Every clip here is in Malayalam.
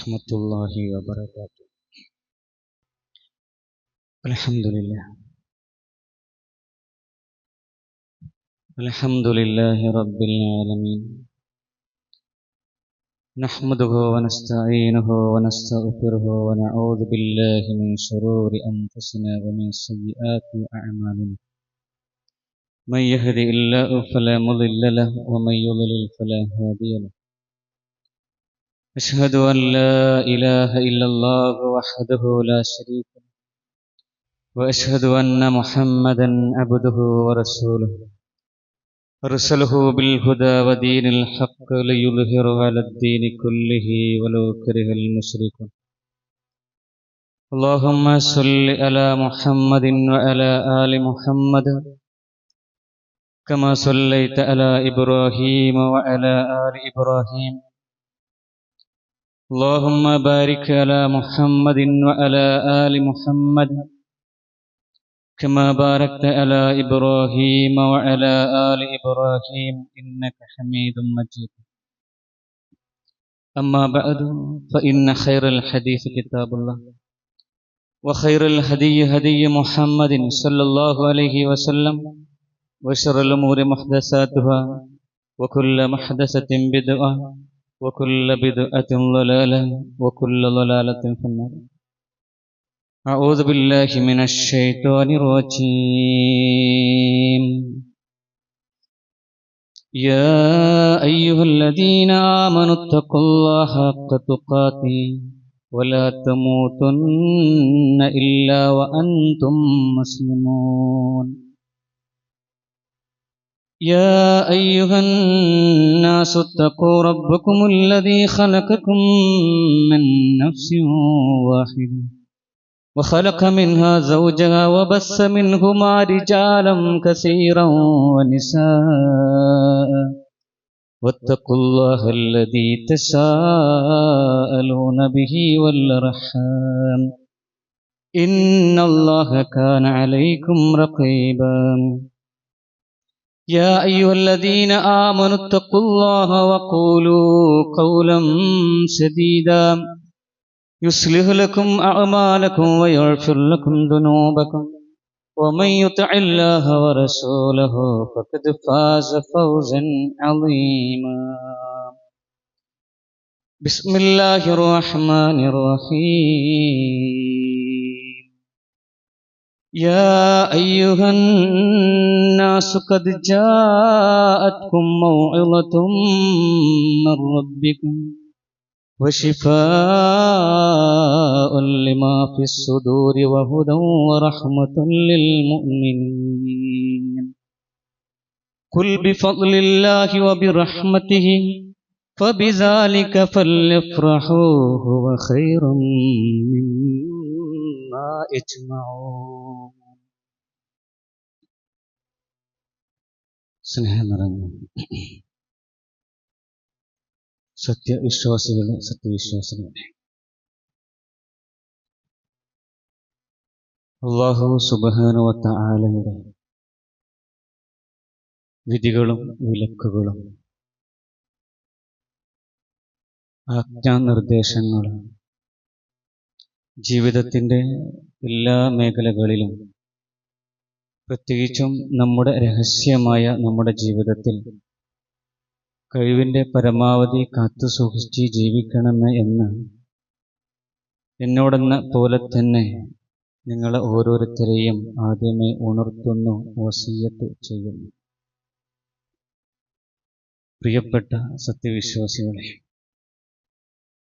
ورحمة الله وبركاته. الحمد لله رب العالمين، نحمده ونستعينه ونستغفره ونعوذ بالله من شرور أنفسنا ومن سيئات أعمالنا. من يهده الله فلا مضل له ومن يضلل فلا هادي له. أشهد أن لا إله إلا الله وحده لا شريك له، وأشهد أن محمدا عبده ورسوله، أرسله بالهدى ودين الحق ليظهره على الدين كله ولو كره المشركون. اللهم صل على محمد وعلى آل محمد كما صليت على إبراهيم وعلى آل إبراهيم. اللهم بارك على محمد وعلى آل محمد كما باركت على إبراهيم وعلى آل إبراهيم إنك حميد مجيد. أما بعد، فإن خير الحديث كتاب الله، وخير الهدي هدي محمد صلى الله عليه وسلم، وشر الأمور محدثاتها، وكل محدثة بدعة، وكل بدعة ضلالة، وكل ضلالة في النار. أعوذ بالله من الشيطان الرجيم. يا أيها الذين آمنوا اتقوا الله حق تقاته ولا تموتن إلا وأنتم مسلمون. يا أيها الناس اتقوا ربكم الذي خلقكم من نفس واحدة وخلق منها زوجها وبث منهما رجالا كثيرا ونساء، واتقوا الله الذي تساءلون به والأرحام إن الله كان عليكم رقيبا. يا أيها الذين آمنوا اتقوا الله وقولوا قولا سديدا يصلح لكم أعمالكم ويغفر لكم ذنوبكم، ومن يطع الله ورسوله فقد فاز فوزا عظيما. بسم الله الرحمن الرحيم. يا أيها الناس قد جاءتكم موعظة من ربكم وشفاء لما في الصدور وهدى ورحمة للمؤمنين. قل بفضل الله وبرحمته فبذلك فليفرحوا هو خير مما يجمعون. സ്നേഹം നിറഞ്ഞ സത്യവിശ്വാസികളെ, സത്യവിശ്വാസികളെ, അല്ലാഹു സുബ്ഹാനഹു വ തആലയുടെ വിധികളും വിലക്കുകളും ആജ്ഞാനിർദ്ദേശങ്ങളും ജീവിതത്തിൻ്റെ എല്ലാ മേഖലകളിലും, പ്രത്യേകിച്ചും നമ്മുടെ രഹസ്യമായ നമ്മുടെ ജീവിതത്തിൽ കഴിവിൻ്റെ പരമാവധി കാത്തുസൂക്ഷിച്ച് ജീവിക്കണമേ എന്ന് എന്നോടെന്ന പോലെ തന്നെ നിങ്ങളെ ഓരോരുത്തരെയും ആദ്യമേ ഉണർത്തുന്നു, വസിയ്യത്ത് ചെയ്യുന്നു. പ്രിയപ്പെട്ട സത്യവിശ്വാസികളെ,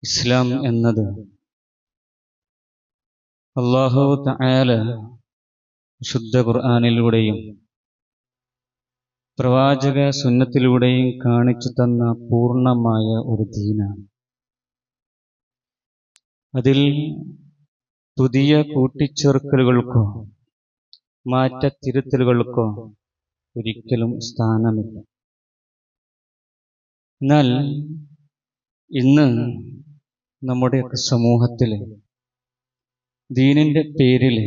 ഇസ്ലാം എന്നത് അല്ലാഹു തആല ശുദ്ധ ഖുർആനിലൂടെയും പ്രവാചക സുന്നത്തിലൂടെയും കാണിച്ചു തന്ന പൂർണ്ണമായ ഒരു ദീനാണ്. അതിൽ പുതിയ കൂട്ടിച്ചേർക്കലുകൾക്കോ മാറ്റത്തിരുത്തലുകൾക്കോ ഒരിക്കലും സ്ഥാനമില്ല. എന്നാൽ ഇന്ന് നമ്മുടെയൊക്കെ സമൂഹത്തിൽ ദീനിൻ്റെ പേരിൽ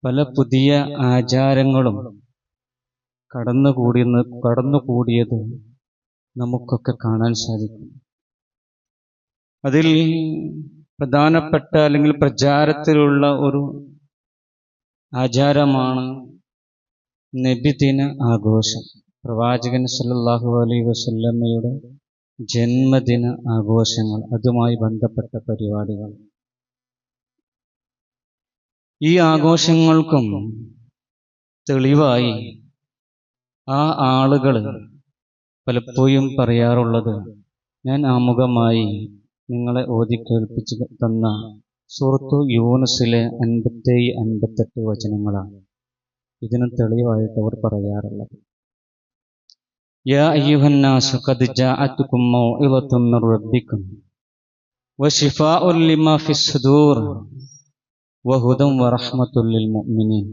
പല പുതിയ ആചാരങ്ങളും കടന്നുകൂടിയത് നമുക്കൊക്കെ കാണാൻ സാധിക്കും. അതിൽ പ്രധാനപ്പെട്ട അല്ലെങ്കിൽ പ്രചാരത്തിലുള്ള ഒരു ആചാരമാണ് നബിദിന ആഘോഷം. പ്രവാചകൻ സല്ലല്ലാഹു അലൈഹി വസല്ലമയുടെ ജന്മദിന ആഘോഷങ്ങൾ, അതുമായി ബന്ധപ്പെട്ട പരിപാടികൾ. ഈ ആഘോഷങ്ങൾക്കും തെളിവായി ആ ആളുകൾ പലപ്പോഴും പറയാറുള്ളത് ഞാൻ ആമുഖമായി നിങ്ങളെ ഓതിക്കേൾപ്പിച്ചു തന്ന സൂറത്തു യൂനുസിലെ 57-58 വചനങ്ങളാണ്. ഇതിന് തെളിവായിട്ട് അവർ പറയാറുള്ളത്. യാ അയ്യുഹന്നാസു ഖദ് ജാഅതുകും മൗഇളത്തും മിർ റബ്ബിക്കും വശിഫാഉൻ ലിമാ ഫിസ് സുദൂർ വഹുദൻ വറഹ്മത്തുൽ ലിൽ മുഅ്മിനീൻ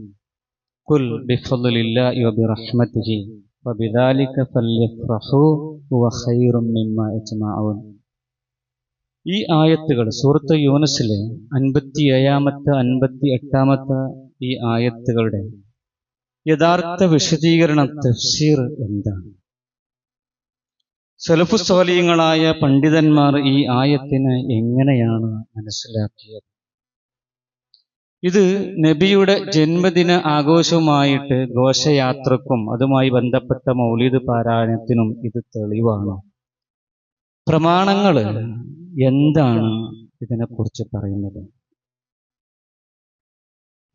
ഖുൽ ബിഫദ്ലില്ലാഹി വബിറഹ്മതിഹി ഫബിദാലിക ഫല്യഫ്റഹൂ ഹുവ ഖൈറും മിമ്മാ യജ്മഊൻ. ഈ ആയത്തുകൾ സൂറത്ത് യൂനുസിലെ 57-ാമത്തെ 58-ാമത്തെ ഈ ആയത്തുകളുടെ യഥാർത്ഥ വിശദീകരണ തഫ്സീർ എന്താണ്? സലഫു സ്വാലിഹീങ്ങളായ പണ്ഡിതന്മാർ ഈ ആയത്തിനെ എങ്ങനെയാണ് മനസ്സിലാക്കിയത്? ഇത് നബിയുടെ ജന്മദിന ആഘോഷവുമായിട്ട് ഘോഷയാത്രക്കും അതുമായി ബന്ധപ്പെട്ട മൗലിദ് പാരായണത്തിനും ഇത് തെളിവാണ്. പ്രമാണങ്ങൾ എന്താണ് ഇതിനെക്കുറിച്ച് പറയുന്നത്?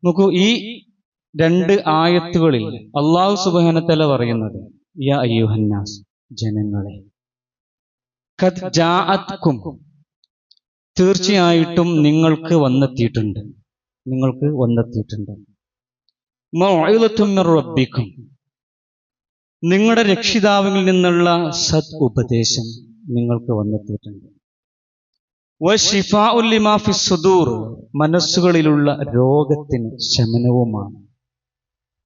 നോക്കൂ, ഈ 2 ആയത്തുകളിൽ അല്ലാഹു സുബ്ഹാനഹു വ തആല പറയുന്നത് യാ അയ്യുഹന്നാസ്, ജനങ്ങളെ, ഖദ് ജാഅത്കും, തീർച്ചയായിട്ടും നിങ്ങൾക്ക് വന്നെത്തിയിട്ടുണ്ട്, മൗഇളത്തും മിർ റബ്ബിക്കും, നിങ്ങളുടെ രക്ഷിതാവിൽ നിന്നുള്ള സദ് ഉപദേശം നിങ്ങൾക്ക് വന്നെത്തിയിട്ടുണ്ട്. വശിഫാഉൻ ലിമാ ഫിസ് സുദൂർ, മനസ്സുകളിലുള്ള രോഗത്തിന് ശമനവുമാണ്.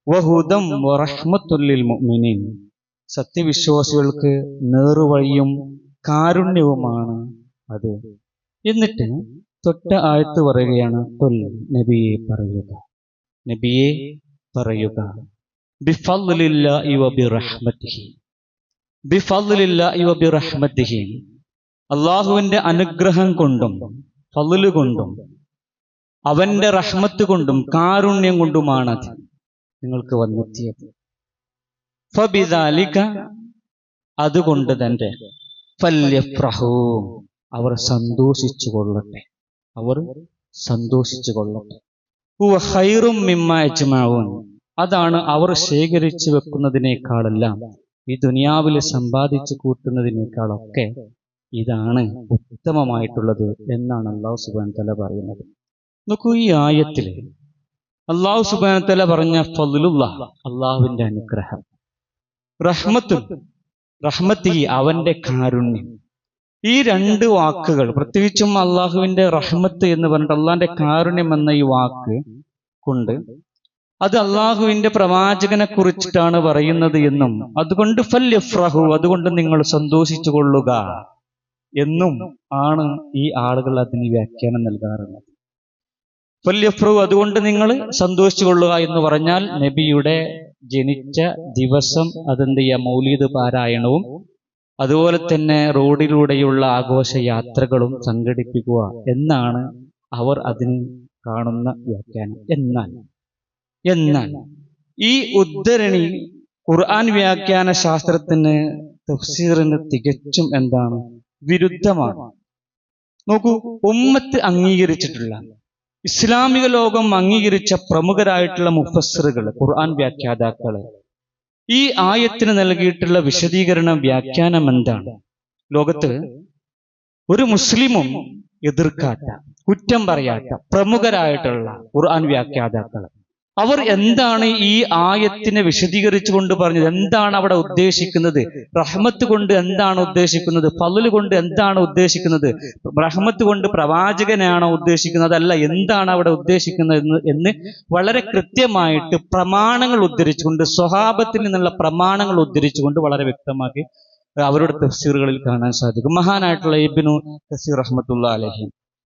വഹുദൻ വറഹ്മത്തുൽ ലിൽ മുഅ്മിനീൻ, സത്യവിശ്വാസികൾക്ക് നേർവഴിയും കാരുണ്യവുമാണ് അത്. എന്നിട്ട് തൊട്ട ആയത്ത് പറയുകയാണ്, ഖുൽ, നബിയെ പറയുക, ബിഫദ്ലില്ലാഹി വബിറഹ്മതിഹി, അല്ലാഹുവിന്റെ അനുഗ്രഹം കൊണ്ടും ഫദ്ല് കൊണ്ടും അവന്റെ റഹ്മത്ത് കൊണ്ടും കാരുണ്യം കൊണ്ടുമാണ് അത് നിങ്ങൾക്ക് വന്നെത്തിയത്. ഫബിദാലിക, അതുകൊണ്ട് തന്നെ, ഫല്യഫ്റഹൂ, അവർ സന്തോഷിച്ചു കൊള്ളട്ടെ. ഹുവ ഖൈറും മിമ്മാ യജ്മഊൻ, അതാണ് അവർ ശേഖരിച്ചു വെക്കുന്നതിനേക്കാളെല്ലാം, ഈ ദുനിയാവിൽ സമ്പാദിച്ചു കൂട്ടുന്നതിനേക്കാളൊക്കെ ഇതാണ് ഉത്തമമായിട്ടുള്ളത് എന്നാണ് അല്ലാഹു സുബ്ഹാനഹു വ തആല പറയുന്നത്. നോക്കൂ, ഈ ആയത്തിൽ അല്ലാഹു സുബ്ഹാനഹു വ തആല പറഞ്ഞ ഫദ്ലുല്ലാഹ്, അല്ലാഹുവിന്റെ അനുഗ്രഹം, റഹ്മത്തിഹി, അവന്റെ കാരുണ്യം, ഈ 2 വാക്കുകൾ, പ്രത്യേകിച്ചും അള്ളാഹുവിന്റെ റഹ്മത്ത് എന്ന് പറഞ്ഞിട്ട് അള്ളാഹിന്റെ കാരുണ്യം എന്ന ഈ വാക്ക് കൊണ്ട് അത് അള്ളാഹുവിന്റെ പ്രവാചകനെ കുറിച്ചിട്ടാണ് പറയുന്നത് എന്നും, അതുകൊണ്ട് ഫല്യഫ്റഹു, അതുകൊണ്ട് നിങ്ങൾ സന്തോഷിച്ചു കൊള്ളുക എന്നും ആണ് ഈ ആളുകൾ അതിന് വ്യാഖ്യാനം നൽകാറുള്ളത്. ഫല്യഫ്റഹു, അതുകൊണ്ട് നിങ്ങൾ സന്തോഷിച്ചു കൊള്ളുക എന്ന് പറഞ്ഞാൽ നബിയുടെ ജനിച്ച ദിവസം അതെന്ത് ചെയ്യുക, മൗലീദ് പാരായണവും അതുപോലെ തന്നെ റോഡിലൂടെയുള്ള ആഘോഷയാത്രകളും സംഘടിപ്പിക്കുക എന്നാണ് അവർ അതിന് കാണുന്ന വ്യാഖ്യാനം. എന്നാൽ ഈ ഉദ്ധരണി ഖുർആൻ വ്യാഖ്യാന ശാസ്ത്രത്തിന്, തഫ്സീറിന് തികച്ചും എന്താണ്, വിരുദ്ധമാണ്. നോക്കൂ, ഉമ്മത്ത് അംഗീകരിച്ചിട്ടുള്ള, ഇസ്ലാമിക ലോകം അംഗീകരിച്ച പ്രമുഖരായിട്ടുള്ള മുഫസ്സിറുകൾ, ഖുർആൻ വ്യാഖ്യാതാക്കള് ഈ ആയത്തിന് നൽകിയിട്ടുള്ള വിശദീകരണ വ്യാഖ്യാനം എന്താണ്? ലോകത്ത് ഒരു മുസ്ലിമും എതിർക്കാത്ത, കുറ്റം പറയാത്ത പ്രമുഖരായിട്ടുള്ള ഖുർആൻ വ്യാഖ്യാതാക്കൾ അവർ എന്താണ് ഈ ആയത്തിനെ വിശദീകരിച്ചുകൊണ്ട് പറഞ്ഞത്? എന്താണ് അവിടെ ഉദ്ദേശിക്കുന്നത്? റഹ്മത്ത് കൊണ്ട് എന്താണ് ഉദ്ദേശിക്കുന്നത്? ഫള് കൊണ്ട് എന്താണ് ഉദ്ദേശിക്കുന്നത്? റഹ്മത്ത് കൊണ്ട് പ്രവാചകനാണോ ഉദ്ദേശിക്കുന്നത്? അല്ല, എന്താണ് അവിടെ ഉദ്ദേശിക്കുന്നത് എന്ന് വളരെ കൃത്യമായിട്ട് പ്രമാണങ്ങൾ ഉദ്ധരിച്ചുകൊണ്ട്, സ്വഹാബത്തിൽ നിന്നുള്ള പ്രമാണങ്ങൾ ഉദ്ധരിച്ചുകൊണ്ട് വളരെ വ്യക്തമാക്കി അവരുടെ തഫ്സീറുകളിൽ കാണാൻ സാധിക്കും. മഹാനായിട്ടുള്ള ഇബ്നു കസീർ റഹ്മത്തുള്ളാഹി അലൈഹി,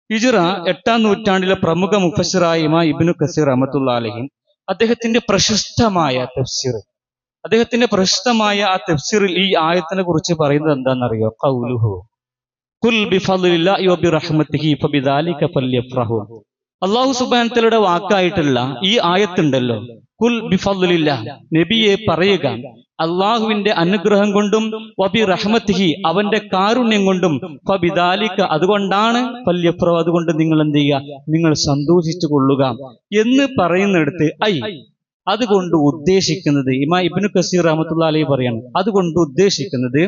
ഹിജ്റ 8-ാം നൂറ്റാണ്ടിലെ പ്രമുഖ മുഫസ്സിറായ ഇമാം ഇബ്നു കസീർ റഹ്മത്തുള്ളാഹി അലൈഹി, അദ്ദേഹത്തിന്റെ പ്രശസ്തമായ ആ തഫ്സീറിൽ ഈ ആയത്തിനെ കുറിച്ച് പറയുന്നത് എന്താണെന്നറിയോ? ഖൗലുഹു, ഖുൽ ബിഫദ്ലില്ലാഹി വബിറഹ്മതിഹി ഫബിദാലിക ഫല്യഫ്റഹു. അല്ലാഹു സുബ്ഹാനഹു വ തആലയുടെ വാക്കായിട്ടുള്ള ഈ ആയത്തുണ്ടല്ലോ, ഖുൽ ബിഫദ്ലില്ലാഹ്, നബിയെ പറയുക അള്ളാഹുവിന്റെ അനുഗ്രഹം കൊണ്ടും വബി റഹ്മത്തിഹി, അവന്റെ കാരുണ്യം കൊണ്ടും, ഫബിദാലിക, അതുകൊണ്ടാണ്, ഫല്യഫ്റഹു, അതുകൊണ്ട് നിങ്ങൾ എന്ത് ചെയ്യുക, നിങ്ങൾ സന്തോഷിച്ചു കൊള്ളുക എന്ന് പറയുന്നിടത്ത് അതുകൊണ്ട് ഉദ്ദേശിക്കുന്നത് ഇമാം ഇബ്നു കസീർ റഹ്മത്തുള്ളാഹി അലൈഹി പറയാണ്, അതുകൊണ്ട് ഉദ്ദേശിക്കുന്നത്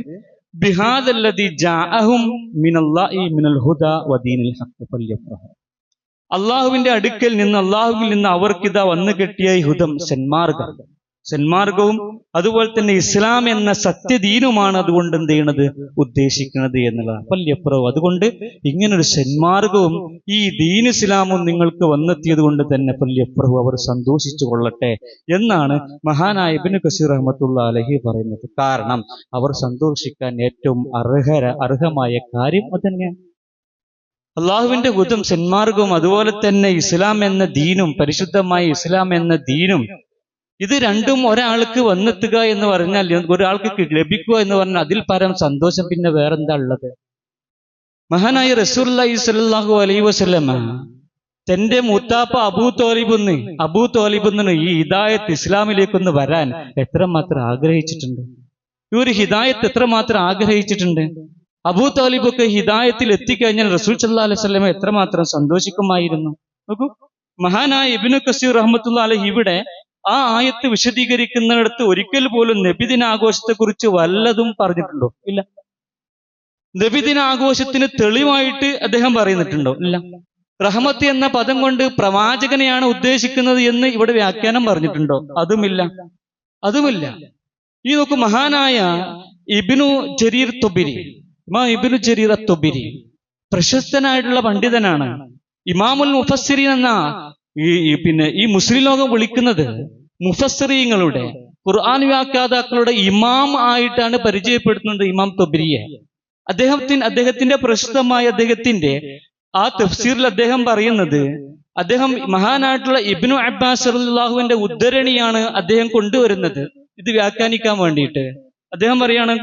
ബിഹാദല്ലദി ജാഅഹും മിനല്ലാഹി മിനൽ ഹുദാ വദീനിൽ ഹഖ് ഫല്യഫ്റഹു, അള്ളാഹുവിന്റെ അടുക്കൽ നിന്ന്, അള്ളാഹുവിൽ നിന്ന് അവർക്കിതാ വന്നു കിട്ടിയ ഹുദം, സന്മാർഗവും അതുപോലെ തന്നെ ഇസ്ലാം എന്ന സത്യദീനുമാണ് അതുകൊണ്ട് എന്ത് ചെയ്യണത്, ഉദ്ദേശിക്കുന്നത് എന്നുള്ളതാണ്. ഫല്യഫ്റഹു, അതുകൊണ്ട് ഇങ്ങനൊരു സന്മാർഗവും ഈ ദീൻ ഇസ്ലാമും നിങ്ങൾക്ക് വന്നെത്തിയത് കൊണ്ട് തന്നെ ഫല്യഫ്റഹു, അവർ സന്തോഷിച്ചു കൊള്ളട്ടെ എന്നാണ് മഹാനായ ഇബ്നു കസീർ റഹ്മത്തുള്ളാഹി അലൈഹി പറയുന്നത്. കാരണം അവർ സന്തോഷിക്കാൻ ഏറ്റവും അർഹമായ കാര്യം അതന്നെയാണ്. അള്ളാഹുവിന്റെ ഹുദം, സന്മാർഗവും അതുപോലെ തന്നെ ഇസ്ലാം എന്ന ദീനും, പരിശുദ്ധമായ ഇസ്ലാം എന്ന ദീനും, ഇത് രണ്ടും ഒരാൾക്ക് വന്നെത്തുക എന്ന് പറഞ്ഞാൽ, ഒരാൾക്ക് ലഭിക്കുക എന്ന് പറഞ്ഞാൽ അതിൽ പരം സന്തോഷം പിന്നെ വേറെന്താ ഉള്ളത്? മഹാനായ റസൂലുള്ളാഹി സ്വല്ലല്ലാഹു അലൈഹി വസല്ലമ തന്റെ മൂത്താപ്പ അബൂ തോലിബിന്ന് ഈ ഹിദായത്ത് ഇസ്ലാമിലേക്കൊന്ന് വരാൻ എത്രമാത്രം ആഗ്രഹിച്ചിട്ടുണ്ട്. ഈ ഒരു ഹിദായത്ത് എത്രമാത്രം ആഗ്രഹിച്ചിട്ടുണ്ട്. അബൂ താലിബൊക്കെ ഹിദായത്തിൽ എത്തിക്കഴിഞ്ഞാൽ റസൂൽ സല്ലല്ലാഹു അലൈഹി വസല്ലമ എത്രമാത്രം സന്തോഷിക്കുമായിരുന്നു. നോക്കൂ, മഹാനായ ഇബ്നു കസീർ റഹ്മത്തുള്ളാഹി അലൈഹി ഇവിടെ ആ ആയത്ത് വിശദീകരിക്കുന്നിടത്ത് ഒരിക്കൽ പോലും നബിദിനാഘോഷത്തെ കുറിച്ച് വല്ലതും പറഞ്ഞിട്ടുണ്ടോ? ഇല്ല. നബിദിനാഘോഷത്തിന് തെളിവായിട്ട് അദ്ദേഹം പറയുന്നിട്ടുണ്ടോ? ഇല്ല. റഹ്മത്ത് എന്ന പദം കൊണ്ട് പ്രവാചകനെയാണ് ഉദ്ദേശിക്കുന്നത് എന്ന് ഇവിടെ വ്യാഖ്യാനം പറഞ്ഞിട്ടുണ്ടോ? അതുമില്ല. ഈ നോക്കൂ, മഹാനായ ഇബ്നു ജരീർ തൊബിരി, ഇബ്നു ജരീർ തൊബിരി പ്രശസ്തനായിട്ടുള്ള പണ്ഡിതനാണ്. ഇമാമുൽ മുഫസ്സിരീൻ എന്ന ഈ മുസ്ലിം ലോകം വിളിക്കുന്നത് മുഫസ്സിരീങ്ങളുടെ, ഖുർആൻ വ്യാഖ്യാതാക്കളുടെ ഇമാം ആയിട്ടാണ് പരിചയപ്പെടുത്തുന്നത് ഇമാം തൊബിരിയെ. അദ്ദേഹത്തിന്റെ പ്രശസ്തമായ അദ്ദേഹത്തിന്റെ ആ തഫ്സീറിൽ അദ്ദേഹം പറയുന്നത്, അദ്ദേഹം മഹാനായിട്ടുള്ള ഇബ്നു അബ്ബാസ് റളിയല്ലാഹുവിന്റെ ഉദ്ധരണിയാണ് അദ്ദേഹം കൊണ്ടുവരുന്നത് ഇത് വ്യാഖ്യാനിക്കാൻ വേണ്ടിയിട്ട്. അദ്ദേഹം പറയാണ്,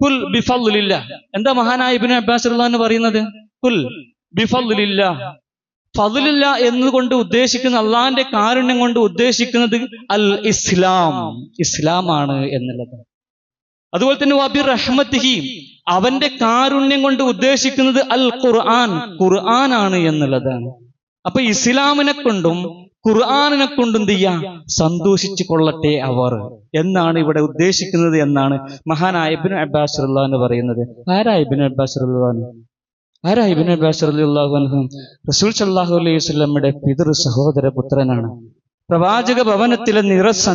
ഖുൽ ബിഫദ്ലില്ലാഹ്. എന്താ മഹാനായ ഇബ്നു അബ്ബാസ് റളിയല്ലാഹു അൻഹു പറയുന്നത്? ഖുൽ ബിഫദ്ലില്ലാഹ്, ഫദ്ലില്ല എന്നുകൊണ്ട് ഉദ്ദേശിക്കുന്ന, അള്ളാഹിന്റെ കാരുണ്യം കൊണ്ട് ഉദ്ദേശിക്കുന്നത് അൽ ഇസ്ലാമാണ് എന്നുള്ളത്. അതുപോലെ തന്നെ വബി റഹ്മത്തിഹി, അവന്റെ കാരുണ്യം കൊണ്ട് ഉദ്ദേശിക്കുന്നത് അൽ ഖുർആനാണ് എന്നുള്ളതാണ്. അപ്പൊ ഇസ്ലാമിനെ കൊണ്ടും ഖുർആനിനെ കൊണ്ടും എന്ത് ചെയ്യാ, സന്തോഷിച്ചു കൊള്ളട്ടെ അവർ എന്നാണ് ഇവിടെ ഉദ്ദേശിക്കുന്നത് എന്നാണ് മഹാനായ ഇബ്നു അബ്ബാസ് റളിയല്ലാഹു അൻഹു പറയുന്നത്. ആരാ ഇബ്നു അബ്ബാസ് റളിയല്ലാഹു അൻഹു? റസൂൽ സല്ലല്ലാഹു അലൈഹി വസല്ലമയുടെ പിതൃ സഹോദര പുത്രനാണ്. പ്രവാചക ഭവനത്തിലെ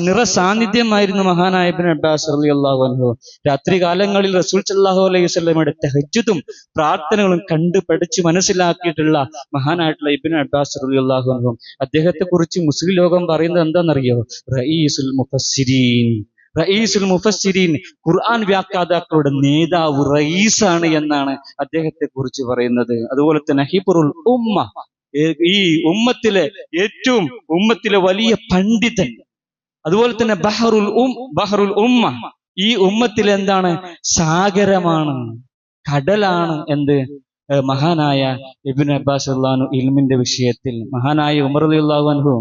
നിറസാന്നിധ്യമായിരുന്നു മഹാനായ ഇബ്നു അബ്ബാസ് റളിയല്ലാഹു അൻഹു. രാത്രി കാലങ്ങളിൽ റസൂൽ സല്ലല്ലാഹു അലൈഹി വസല്ലമയുടെ തഹജ്ജുദും പ്രാർത്ഥനകളും കണ്ടു പഠിച്ച് മനസ്സിലാക്കിയിട്ടുള്ള മഹാനായിട്ടുള്ള ഇബ്നു അബ്ബാസ് റളിയല്ലാഹു അൻഹു, അദ്ദേഹത്തെ കുറിച്ച് മുസ്ലിം ലോകം പറയുന്നത് എന്താണെന്നറിയോ? റഈസുൽ മുഫസ്സിരീൻ, ഖുർആൻ വ്യാഖ്യാതാക്കളുടെ നേതാവ് റഈസാണ് എന്നാണ് അദ്ദേഹത്തെ കുറിച്ച് പറയുന്നത്. അതുപോലെ തന്നെ ഹിബ്റുൽ ഉമ്മ, ഈ ഉമ്മത്തിലെ വലിയ പണ്ഡിതൻ. അതുപോലെ തന്നെ ബഹറുൽ ഉമ്മ, ഈ ഉമ്മത്തിലെ എന്താണ്, സാഗരമാണ്, കടലാണ് എന്ത്, മഹാനായ ഇബ്നു അബ്ബാസ് റളിയല്ലാഹു അൻഹു ഇൽമിന്റെ വിഷയത്തിൽ. മഹാനായ ഉമർ റളിയല്ലാഹു അൻഹു